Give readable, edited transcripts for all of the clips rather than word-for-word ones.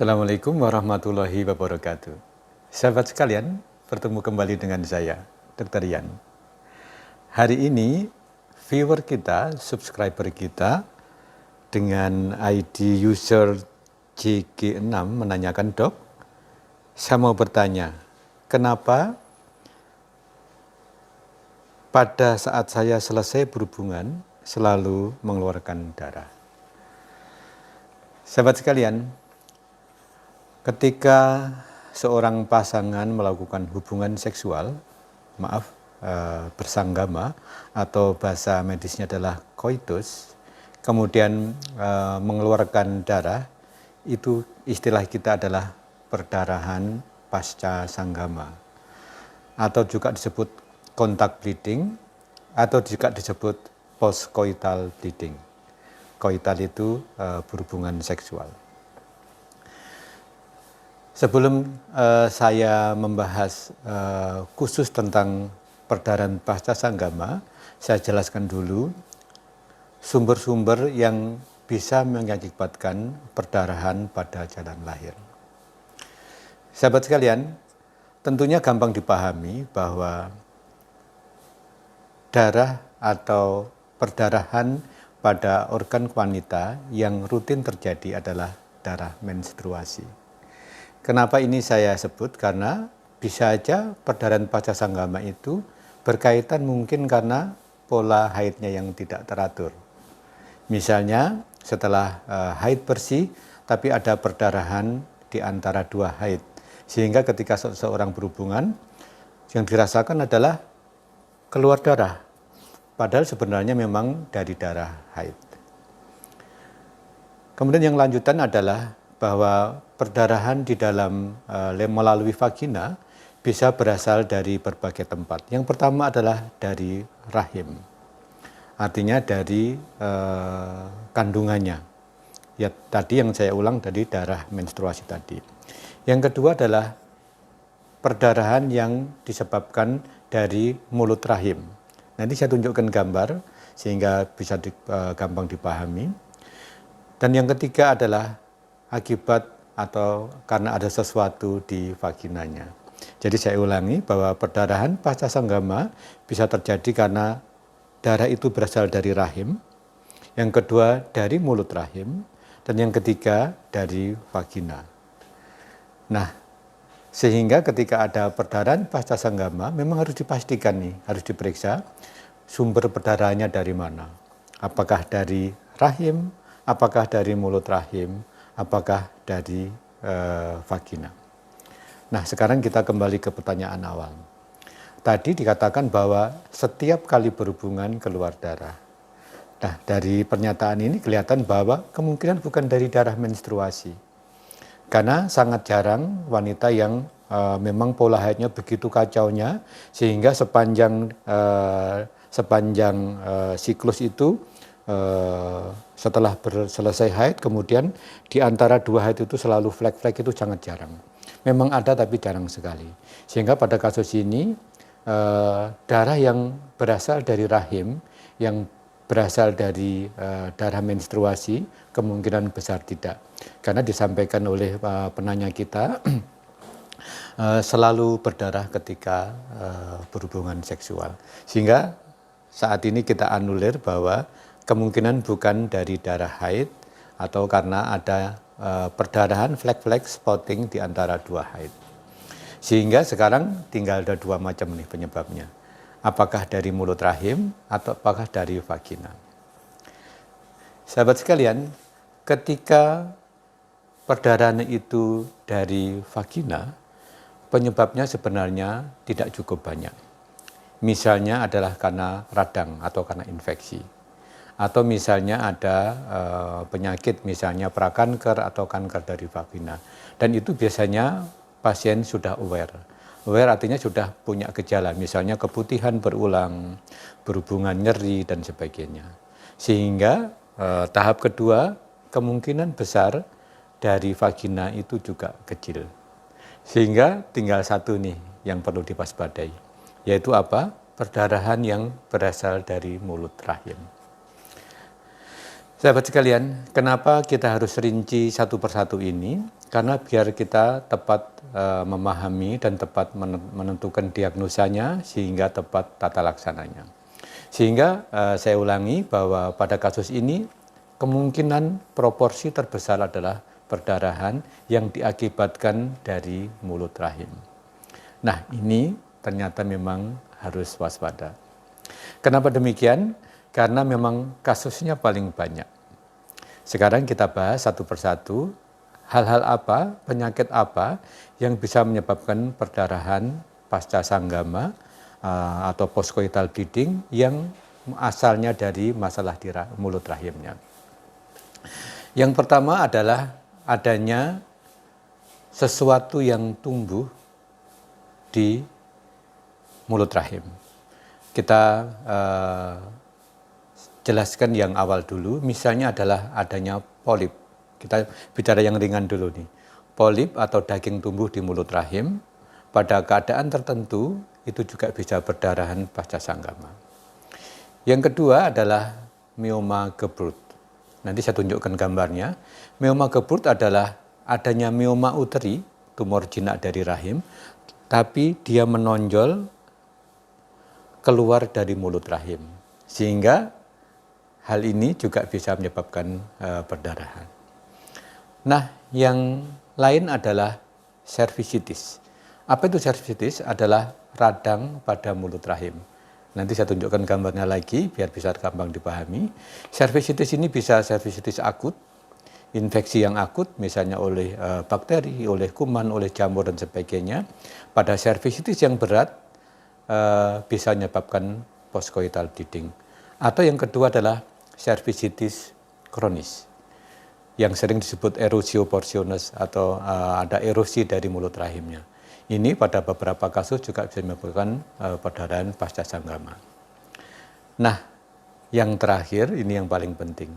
Assalamualaikum warahmatullahi wabarakatuh. Sahabat sekalian, bertemu kembali dengan saya, Dr. Yan. Hari ini, viewer kita, subscriber kita, dengan ID user JG6 menanyakan, Dok, saya mau bertanya, kenapa pada saat saya selesai berhubungan, selalu mengeluarkan darah? Sahabat sekalian, ketika seorang pasangan melakukan hubungan seksual, bersanggama atau bahasa medisnya adalah coitus, kemudian mengeluarkan darah, itu istilah kita adalah perdarahan pasca sanggama, atau juga disebut contact bleeding, atau juga disebut postcoital bleeding. Coital itu berhubungan seksual. Sebelum saya membahas khusus tentang perdarahan pasca sanggama, saya jelaskan dulu sumber-sumber yang bisa mengakibatkan perdarahan pada jalan lahir. Sahabat sekalian, tentunya gampang dipahami bahwa darah atau perdarahan pada organ wanita yang rutin terjadi adalah darah menstruasi. Kenapa ini saya sebut? Karena bisa saja perdarahan pasca sanggama itu berkaitan mungkin karena pola haidnya yang tidak teratur. Misalnya setelah haid bersih, tapi ada perdarahan di antara dua haid. Sehingga ketika seseorang berhubungan, yang dirasakan adalah keluar darah. Padahal sebenarnya memang dari darah haid. Kemudian yang lanjutan adalah bahwa perdarahan di dalam melalui vagina bisa berasal dari berbagai tempat. Yang pertama adalah dari rahim, artinya dari kandungannya. Ya tadi yang saya ulang tadi darah menstruasi tadi. Yang kedua adalah perdarahan yang disebabkan dari mulut rahim. Nanti saya tunjukkan gambar sehingga bisa gampang dipahami. Dan yang ketiga adalah akibat atau karena ada sesuatu di vaginanya. Jadi saya ulangi bahwa perdarahan pasca sanggama bisa terjadi karena darah itu berasal dari rahim, yang kedua dari mulut rahim, dan yang ketiga dari vagina. Nah, sehingga ketika ada perdarahan pasca sanggama memang harus dipastikan nih, harus diperiksa sumber perdarahannya dari mana. Apakah dari rahim, apakah dari mulut rahim, apakah dari vagina. Nah, sekarang kita kembali ke pertanyaan awal. Tadi dikatakan bahwa setiap kali berhubungan keluar darah. Nah, dari pernyataan ini kelihatan bahwa kemungkinan bukan dari darah menstruasi. Karena sangat jarang wanita yang memang pola haidnya begitu kacaunya, sehingga sepanjang siklus itu setelah selesai haid, kemudian di antara dua haid itu selalu flek-flek, itu sangat jarang. Memang ada tapi jarang sekali. Sehingga pada kasus ini darah yang berasal dari rahim, yang berasal dari darah menstruasi, kemungkinan besar tidak. Karena disampaikan oleh penanya kita selalu berdarah ketika berhubungan seksual. Sehingga saat ini kita anulir bahwa kemungkinan bukan dari darah haid atau karena ada perdarahan flek-flek spotting di antara dua haid. Sehingga sekarang tinggal ada dua macam nih penyebabnya. Apakah dari mulut rahim atau apakah dari vagina. Sahabat sekalian, ketika perdarahan itu dari vagina, penyebabnya sebenarnya tidak cukup banyak. Misalnya adalah karena radang atau karena infeksi. Atau misalnya ada penyakit, misalnya prakanker atau kanker dari vagina. Dan itu biasanya pasien sudah aware. Aware artinya sudah punya gejala, misalnya keputihan berulang, berhubungan nyeri, dan sebagainya. Sehingga tahap kedua, kemungkinan besar dari vagina itu juga kecil. Sehingga tinggal satu nih yang perlu diwaspadai, yaitu apa? Perdarahan yang berasal dari mulut rahim. Sahabat sekalian, kenapa kita harus rinci satu persatu ini? Karena biar kita tepat memahami dan tepat menentukan diagnosanya sehingga tepat tata laksananya. Sehingga saya ulangi bahwa pada kasus ini kemungkinan proporsi terbesar adalah perdarahan yang diakibatkan dari mulut rahim. Nah, ini ternyata memang harus waspada. Kenapa demikian? Karena memang kasusnya paling banyak. Sekarang kita bahas satu persatu hal-hal apa, penyakit apa yang bisa menyebabkan perdarahan pasca sanggama atau postcoital bleeding yang asalnya dari masalah di mulut rahimnya. Yang pertama adalah adanya sesuatu yang tumbuh di mulut rahim. Kita jelaskan yang awal dulu, misalnya adalah adanya polip. Kita bicara yang ringan dulu nih. Polip atau daging tumbuh di mulut rahim, pada keadaan tertentu itu juga bisa perdarahan pasca sanggama. Yang kedua adalah mioma Geburt. Nanti saya tunjukkan gambarnya. Mioma Geburt adalah adanya mioma uteri, tumor jinak dari rahim, tapi dia menonjol keluar dari mulut rahim. Sehingga hal ini juga bisa menyebabkan perdarahan. Nah, yang lain adalah cervicitis. Apa itu cervicitis? Adalah radang pada mulut rahim. Nanti saya tunjukkan gambarnya lagi biar bisa gampang dipahami. Cervicitis ini bisa cervicitis akut, infeksi yang akut misalnya oleh bakteri, oleh kuman, oleh jamur dan sebagainya. Pada cervicitis yang berat bisa menyebabkan postcoital bleeding. Atau yang kedua adalah cervicitis kronis yang sering disebut erosio portionis atau ada erosi dari mulut rahimnya. Ini pada beberapa kasus juga bisa menyebabkan perdarahan pasca sanggama. Nah, yang terakhir ini yang paling penting,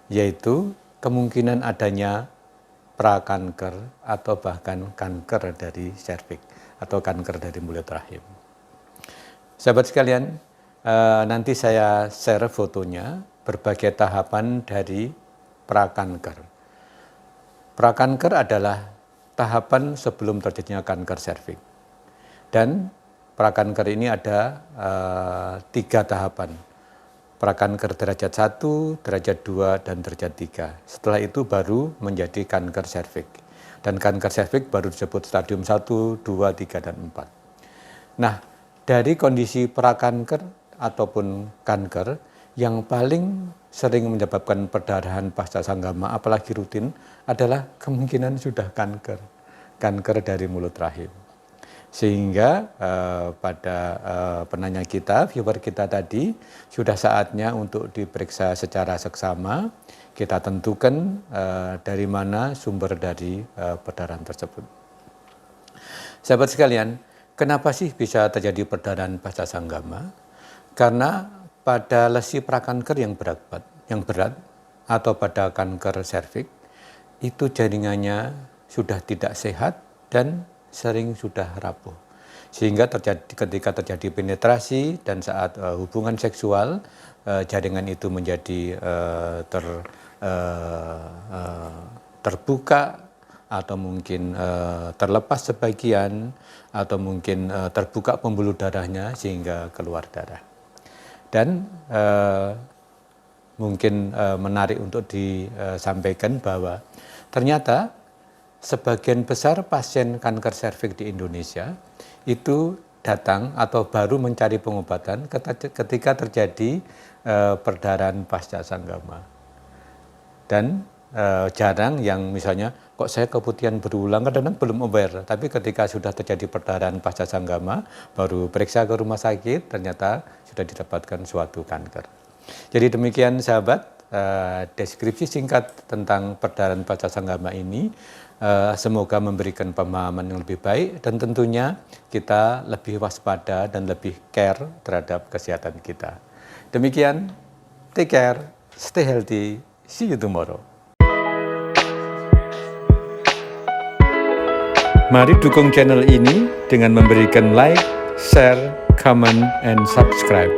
yaitu kemungkinan adanya prakanker atau bahkan kanker dari serviks atau kanker dari mulut rahim. Sahabat sekalian, nanti saya share fotonya berbagai tahapan dari prakanker. Prakanker adalah tahapan sebelum terjadinya kanker serviks. Dan prakanker ini ada 3 tahapan. Prakanker derajat 1, derajat 2, dan derajat 3. Setelah itu baru menjadi kanker serviks. Dan kanker serviks baru disebut stadium 1, 2, 3, dan 4. Nah, dari kondisi prakanker ataupun kanker, yang paling sering menyebabkan perdarahan pasca sanggama, apalagi rutin, adalah kemungkinan sudah kanker dari mulut rahim. Sehingga pada penanya kita, viewer kita tadi, sudah saatnya untuk diperiksa secara seksama, kita tentukan dari mana sumber dari perdarahan tersebut. Sahabat sekalian, kenapa sih bisa terjadi perdarahan pasca sanggama? Karena pada lesi prakanker yang berat atau pada kanker serviks itu jaringannya sudah tidak sehat dan sering sudah rapuh. Sehingga ketika terjadi penetrasi dan saat hubungan seksual, jaringan itu menjadi terbuka atau mungkin terlepas sebagian atau mungkin terbuka pembuluh darahnya sehingga keluar darah. Dan mungkin menarik untuk disampaikan bahwa ternyata sebagian besar pasien kanker serviks di Indonesia itu datang atau baru mencari pengobatan ketika terjadi perdarahan pasca sanggama. Dan jarang yang misalnya kok saya keputihan berulang, kadang-kadang belum aware, tapi ketika sudah terjadi perdarahan pasca sanggama baru periksa ke rumah sakit, ternyata sudah didapatkan suatu kanker. Jadi demikian sahabat, deskripsi singkat tentang perdarahan pasca sanggama ini, semoga memberikan pemahaman yang lebih baik dan tentunya kita lebih waspada dan lebih care terhadap kesehatan kita. Demikian, take care, stay healthy, see you tomorrow. Mari dukung channel ini dengan memberikan like, share, comment, and subscribe.